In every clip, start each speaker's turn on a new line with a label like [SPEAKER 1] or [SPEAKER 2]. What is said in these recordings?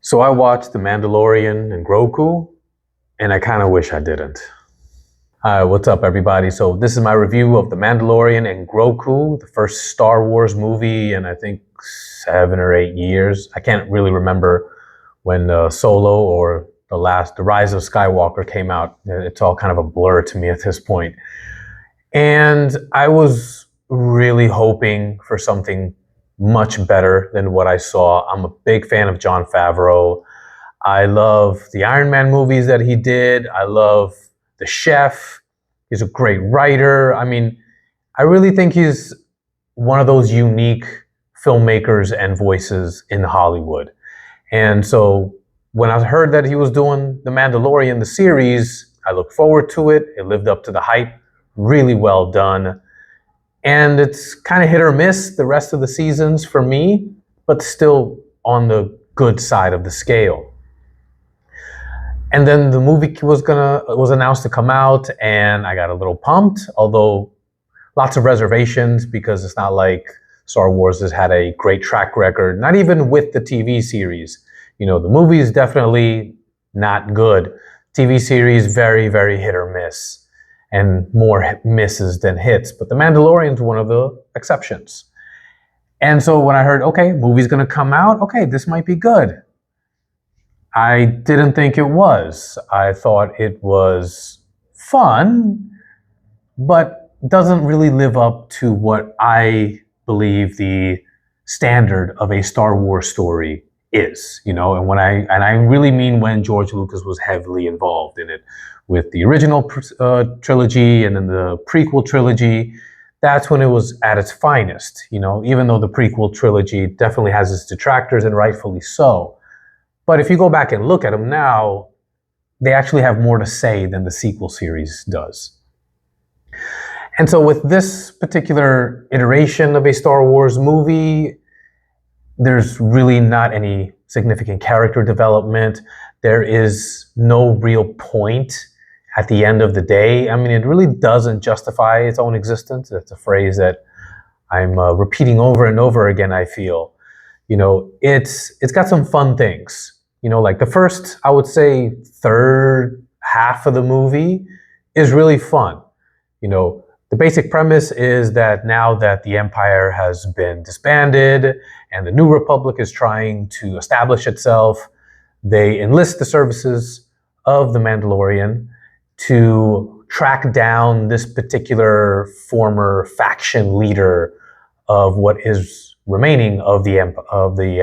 [SPEAKER 1] So I watched The Mandalorian and Grogu, and I kind of wish I didn't. Hi, what's up, everybody? So this is my review of The Mandalorian and Grogu, the first Star Wars movie in I think 7 or 8 years. I can't really remember when Solo or The Rise of Skywalker came out. It's all kind of a blur to me at this point. And I was really hoping for something much better than what I saw. I'm a big fan of Jon Favreau. I love the Iron Man movies that he did. I love The Chef. He's a great writer. I mean, I really think he's one of those unique filmmakers and voices in Hollywood. And so when I heard that he was doing The Mandalorian, the series, I looked forward to it. It lived up to the hype. Really well done. And it's kind of hit or miss the rest of the seasons for me, but still on the good side of the scale. And then the movie was announced to come out, and I got a little pumped, although lots of reservations because it's not like Star Wars has had a great track record, not even with the TV series. You know, the movie is definitely not good. TV series, very, very hit or miss. And more misses than hits. But The Mandalorian is one of the exceptions. And so when I heard, okay, movie's gonna come out, okay, this might be good. I didn't think it was. I thought it was fun, but doesn't really live up to what I believe the standard of a Star Wars story is, you know, and I really mean when George Lucas was heavily involved in it, with the original trilogy and then the prequel trilogy. That's when it was at its finest, you know, even though the prequel trilogy definitely has its detractors, and rightfully so. But if you go back and look at them now, they actually have more to say than the sequel series does. And so with this particular iteration of a Star Wars movie, there's really not any significant character development. There is no real point at the end of the day. I mean, it really doesn't justify its own existence. It's a phrase that I'm repeating over and over again, I feel. You know, it's got some fun things. You know, like the first, I would say, third half of the movie is really fun. You know, the basic premise is that now that the Empire has been disbanded and the New Republic is trying to establish itself, they enlist the services of the Mandalorian to track down this particular former faction leader of what is remaining of the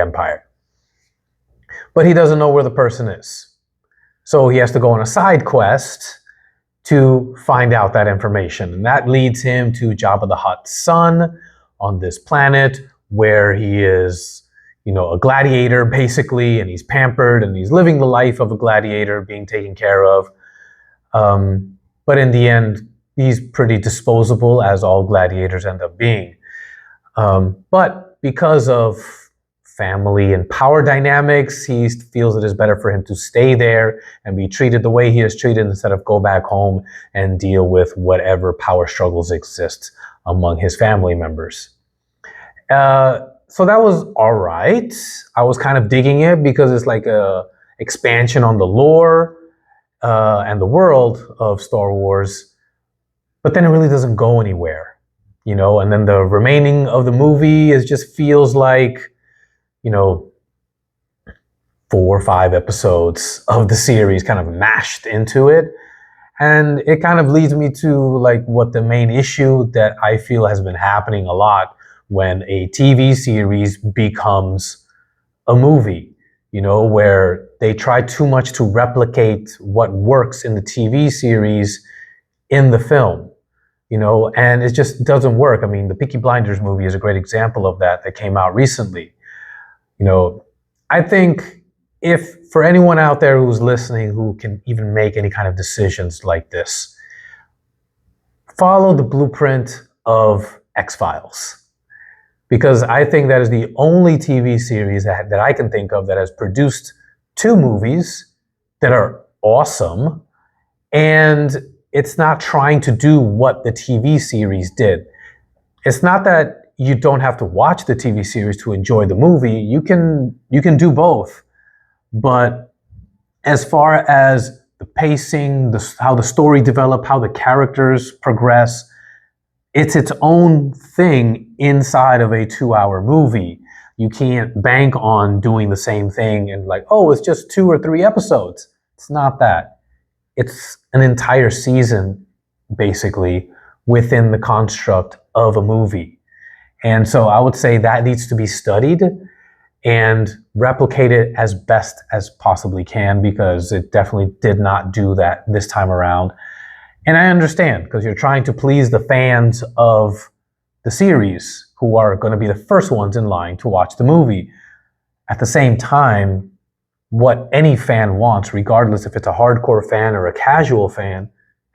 [SPEAKER 1] Empire. But he doesn't know where the person is. So he has to go on a side quest to find out that information. And that leads him to Jabba the Hutt's son on this planet, where he is, you know, a gladiator basically, and he's pampered and he's living the life of a gladiator, being taken care of. But in the end, he's pretty disposable, as all gladiators end up being. But because of family and power dynamics, he feels it is better for him to stay there and be treated the way he is treated instead of go back home and deal with whatever power struggles exist among his family members. So that was all right. I was kind of digging it because it's like a expansion on the lore and the world of Star Wars, but then it really doesn't go anywhere, you know. And then the remaining of the movie just feels like, you know, 4 or 5 episodes of the series kind of mashed into it. And it kind of leads me to like what the main issue that I feel has been happening a lot when a TV series becomes a movie, you know, where they try too much to replicate what works in the TV series in the film, you know, and it just doesn't work. I mean, the Peaky Blinders movie is a great example of that came out recently. You know, I think if for anyone out there who's listening who can even make any kind of decisions like this, follow the blueprint of X-Files. Because I think that is the only TV series that I can think of that has produced 2 movies that are awesome, and it's not trying to do what the TV series did. It's not that you don't have to watch the TV series to enjoy the movie. You can do both. But as far as the pacing, how the story developed, how the characters progress, it's its own thing inside of a 2-hour movie. You can't bank on doing the same thing and like, oh, it's just 2 or 3 episodes. It's not that. It's an entire season, basically, within the construct of a movie. And so I would say that needs to be studied and replicated as best as possibly can, because it definitely did not do that this time around. And I understand, because you're trying to please the fans of the series, who are going to be the first ones in line to watch the movie. At the same time, what any fan wants, regardless if it's a hardcore fan or a casual fan,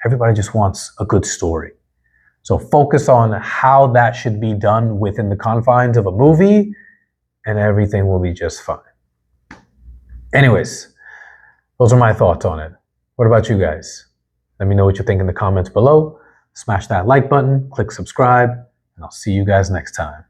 [SPEAKER 1] everybody just wants a good story. So focus on how that should be done within the confines of a movie, and everything will be just fine. Anyways, those are my thoughts on it. What about you guys? Let me know what you think in the comments below. Smash that like button, click subscribe, and I'll see you guys next time.